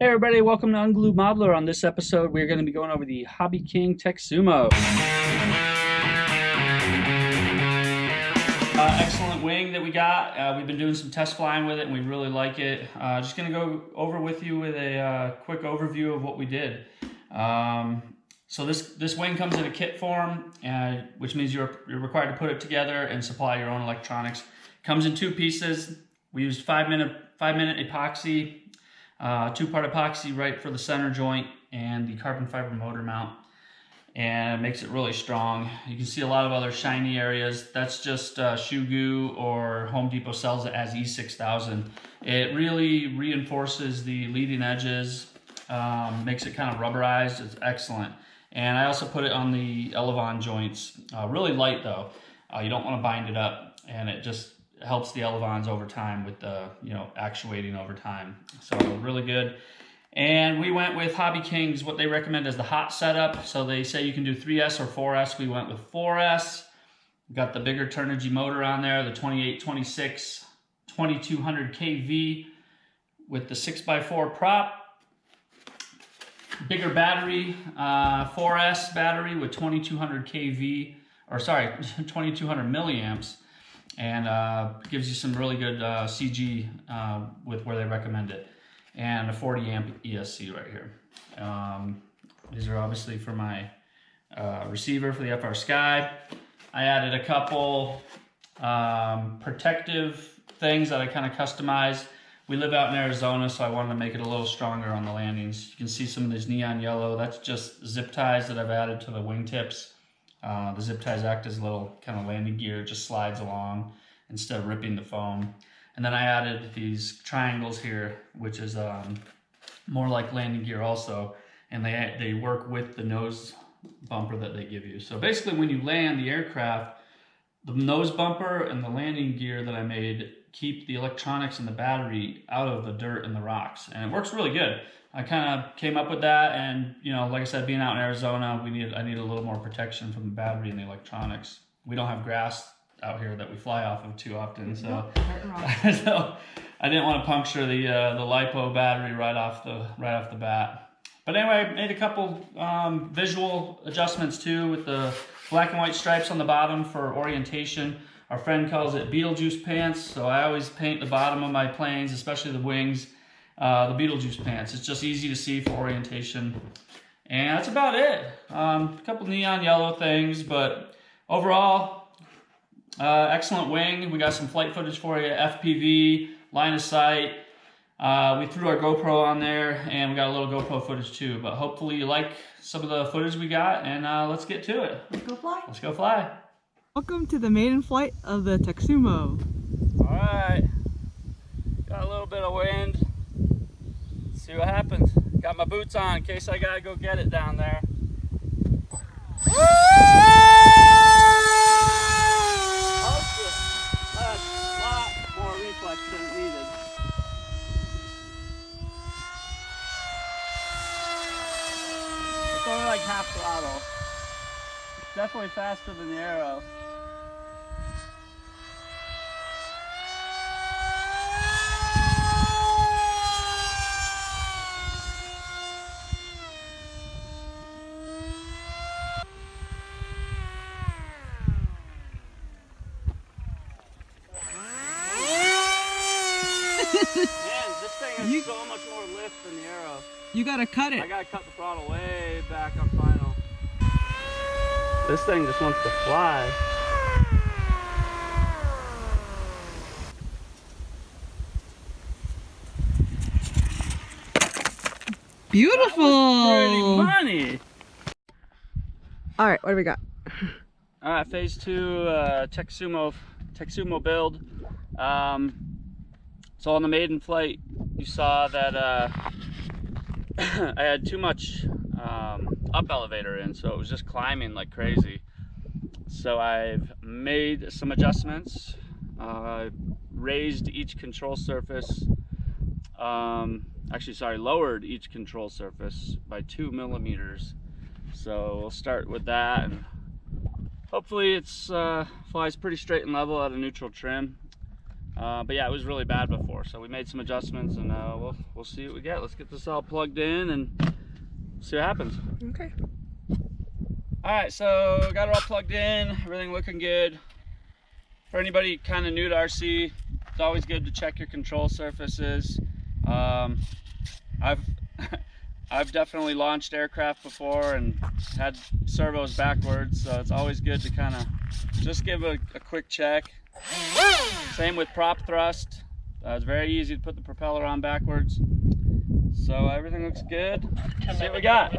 Hey everybody, welcome to Unglued Modeler. On this episode, we're going to be going over the Hobbyking Teksumo. Excellent wing that we got. We've been doing some test flying with it and we really like it. Just going to go over with you with a quick overview of what we did. So this wing comes in a kit form, which means you're required to put it together and supply your own electronics. Comes in two pieces. We used 5-minute epoxy. 2-part epoxy right for the center joint and the carbon fiber motor mount, and it makes it really strong. You can see a lot of other shiny areas. That's just shoe goo, or Home Depot sells it as E6000. It really reinforces the leading edges, makes it kind of rubberized. It's excellent. And I also put it on the elevon joints. Really light though. You don't want to bind it up, and it just helps the elevons over time with the, actuating over time. So really good. And we went with Hobbyking's, what they recommend as the hot setup. So they say you can do 3S or 4S. We went with 4S. Got the bigger Turnigy motor on there, the 2826 2200 kV with the 6x4 prop. Bigger battery, 4S battery with 2200 kV, or sorry, 2200 milliamps. And gives you some really good CG with where they recommend it, and a 40 amp ESC right here. These are obviously for my receiver for the FR Sky. I added a couple protective things that I kind of customized. We live out in Arizona, so I wanted to make it a little stronger on the landings. You can see some of this neon yellow. That's just zip ties that I've added to the wingtips. The zip ties act as a little kind of landing gear. It just slides along instead of ripping the foam. And then I added these triangles here, which is more like landing gear also. And they work with the nose bumper that they give you. So basically when you land the aircraft, the nose bumper and the landing gear that I made keep the electronics and the battery out of the dirt and the rocks. And it works really good. I kind of came up with that, and like I said, being out in Arizona, I need a little more protection from the battery and the electronics. We don't have grass out here that we fly off of too often, so so I didn't want to puncture the LiPo battery right off the bat. But anyway, I made a couple visual adjustments too, with the black and white stripes on the bottom for orientation. Our friend calls it Beetlejuice pants, so I always paint the bottom of my planes, especially the wings, the Beetlejuice pants. It's just easy to see for orientation. And that's about it. A couple neon yellow things, but overall, excellent wing. We got some flight footage for you, FPV, line of sight. We threw our GoPro on there, and we got a little GoPro footage too. But hopefully you like some of the footage we got, and let's get to it. Let's go fly. Let's go fly. Welcome to the maiden flight of the Teksumo. All right, got a little bit of wind. Let's see what happens. Got my boots on in case I gotta go get it down there. Oh shit, that's a lot more reflex than needed. It's only like half throttle. It's definitely faster than the Arrow. Man, this thing has so much more lift than the Arrow. You gotta cut it. I gotta cut the throttle way back on final. This thing just wants to fly. Beautiful. Pretty money. All right, what do we got? All right, phase 2 Teksumo build. So on the maiden flight, you saw that I had too much up elevator in, so it was just climbing like crazy. So I've made some adjustments, raised each control surface, lowered each control surface by 2 millimeters. So we'll start with that, and hopefully it's flies pretty straight and level at a neutral trim. But yeah, it was really bad before, so we made some adjustments, and we'll see what we get. Let's get this all plugged in and see what happens. Okay. All right, so got it all plugged in, everything looking good. For anybody kind of new to RC, it's always good to check your control surfaces. I've I've definitely launched aircraft before and had servos backwards, so it's always good to kind of just give a quick check. Same with prop thrust. It's very easy to put the propeller on backwards. So everything looks good. Let's see what we got.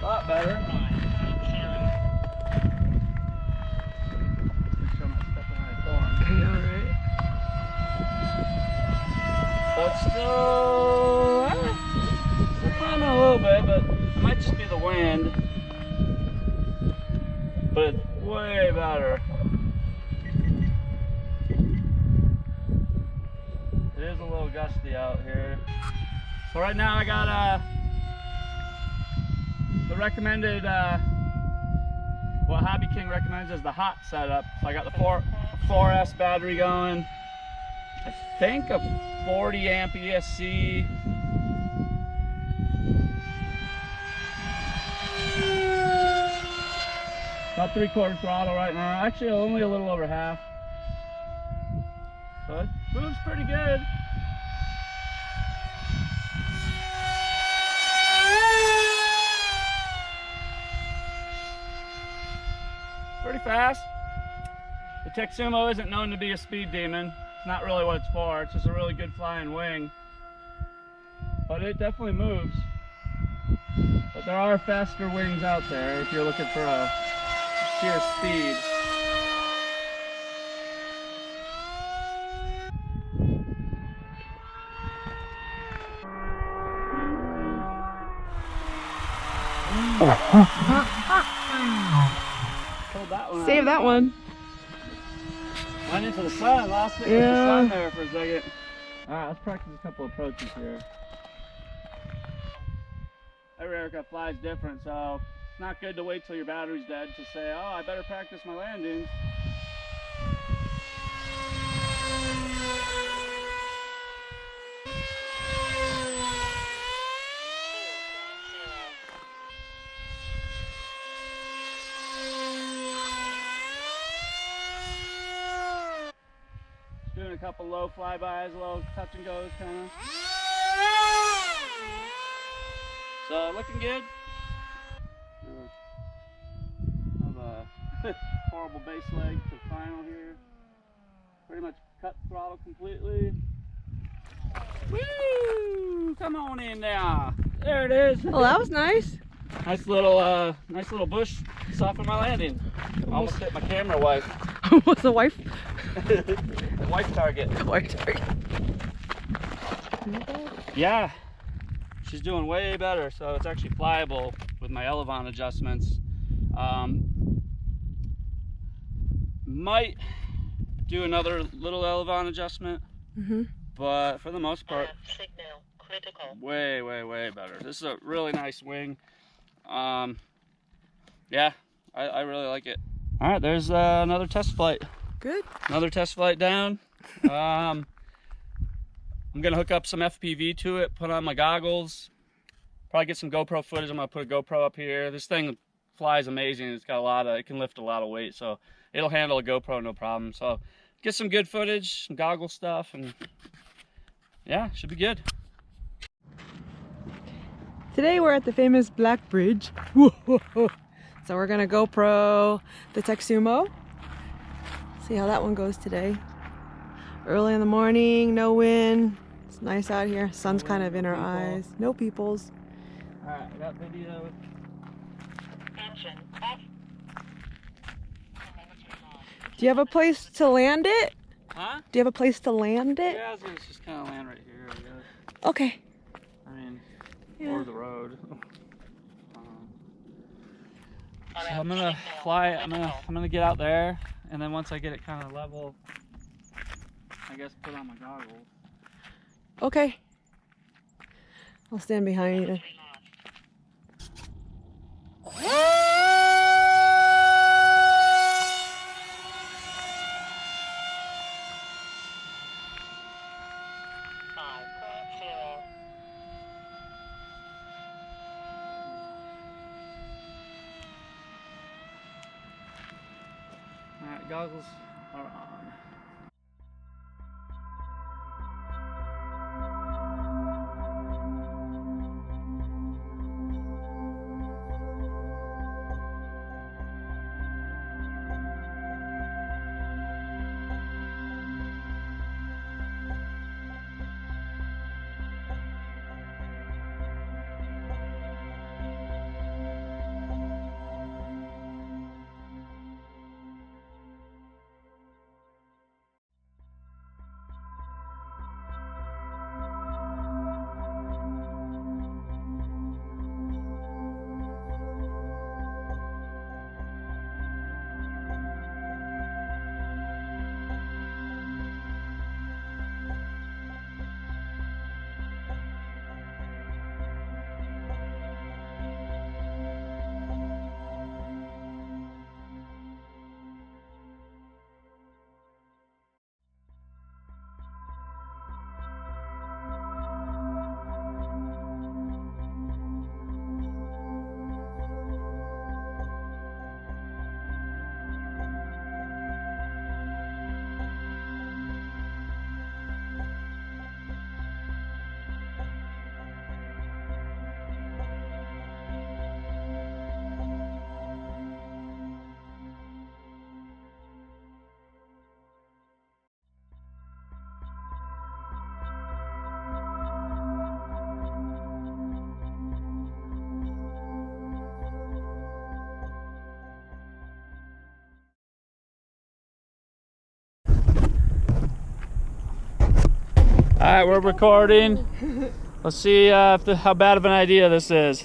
A lot better. I know, right? But still climbing a little bit, but it might just be the wind. But it's way better. It is a little gusty out here. So right now I got the recommended, what Hobbyking recommends is the hot setup. So I got the 4S battery going. I think a 40 amp ESC. About 3/4 throttle right now. Actually only a little over half. So it moves pretty good. Pretty fast. The Teksumo isn't known to be a speed demon. It's not really what it's for. It's just a really good flying wing. But it definitely moves. But there are faster wings out there if you're looking for a sheer speed. Save that one. Went into the sun, lost it with the sun there for a second. Alright, let's practice a couple approaches here. Every aircraft flies different, so it's not good to wait till your battery's dead to say, oh, I better practice my landings. Doing a couple low flybys, low touch and goes kind of. So looking good. Have a horrible base leg to final here. Pretty much cut throttle completely. Woo! Come on in now. There it is. Well, that was nice. Nice little bush. Softened my landing. Almost hit my camera wife. What's the wife? Wife target. Wife target. Yeah, she's doing way better. So it's actually flyable with my elevon adjustments. Might do another little elevon adjustment, but for the most part, signal critical. way better. This is a really nice wing. Yeah, I really like it. All right, there's another test flight. Good. Another test flight down. I'm gonna hook up some FPV to it, put on my goggles, probably get some GoPro footage. I'm gonna put a GoPro up here. This thing flies amazing. It's got it can lift a lot of weight, so it'll handle a GoPro no problem. So get some good footage, some goggle stuff, and yeah, should be good. Today we're at the famous Black Bridge. So we're gonna GoPro the Teksumo. See how that one goes today. Early in the morning, no wind. It's nice out here. Sun's kind of in our eyes. No peoples. Alright, I got video. Engine off. Do you have a place to land it? Huh? Do you have a place to land it? Yeah, I was gonna just kind of land right here, I guess. Okay. I mean, Yeah. or the road. So I'm gonna fly. I'm gonna get out there, and then once I get it kind of level, I guess put on my goggles. Okay. I'll stand behind you. Alright, goggles are on. All right, we're recording. Let's see how bad of an idea this is.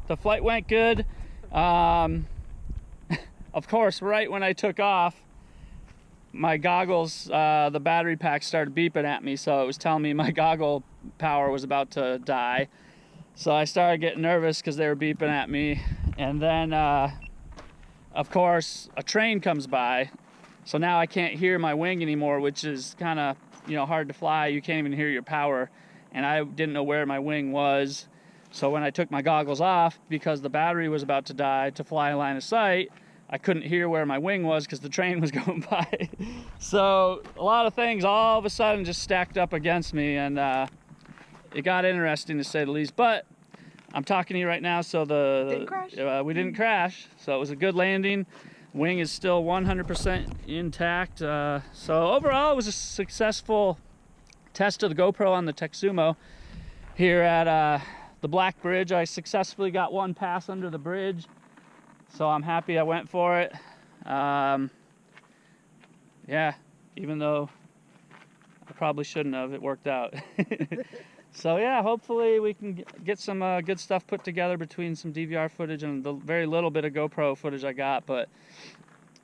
The flight went good. Of course, right when I took off, my goggles, the battery pack started beeping at me, so it was telling me my goggle power was about to die. So I started getting nervous because they were beeping at me. And then, of course, a train comes by. So now I can't hear my wing anymore, which is kind of, hard to fly. You can't even hear your power. And I didn't know where my wing was. So when I took my goggles off, because the battery was about to die to fly line of sight, I couldn't hear where my wing was because the train was going by. So a lot of things all of a sudden just stacked up against me, and it got interesting to say the least. But I'm talking to you right now, so we didn't crash. So it was a good landing. Wing is still 100% intact. So overall, it was a successful test of the GoPro on the Teksumo here at the Black Bridge. I successfully got one pass under the bridge, so I'm happy I went for it. Yeah, even though I probably shouldn't have, it worked out. So yeah, hopefully we can get some good stuff put together between some DVR footage and the very little bit of GoPro footage I got, but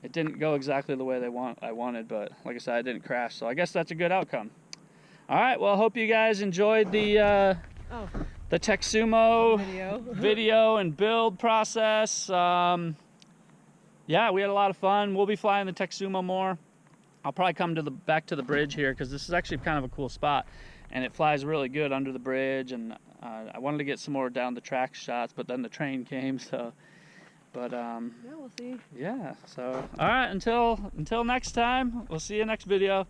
it didn't go exactly the way I wanted, but like I said, I didn't crash, so I guess that's a good outcome. All right, well, I hope you guys enjoyed the Teksumo video and build process. Yeah, we had a lot of fun. We'll be flying the Teksumo more. I'll probably come to back to the bridge here because this is actually kind of a cool spot, and it flies really good under the bridge. And I wanted to get some more down the track shots, but then the train came, so. But yeah, we'll see. Yeah. So all right, until next time, we'll see you next video.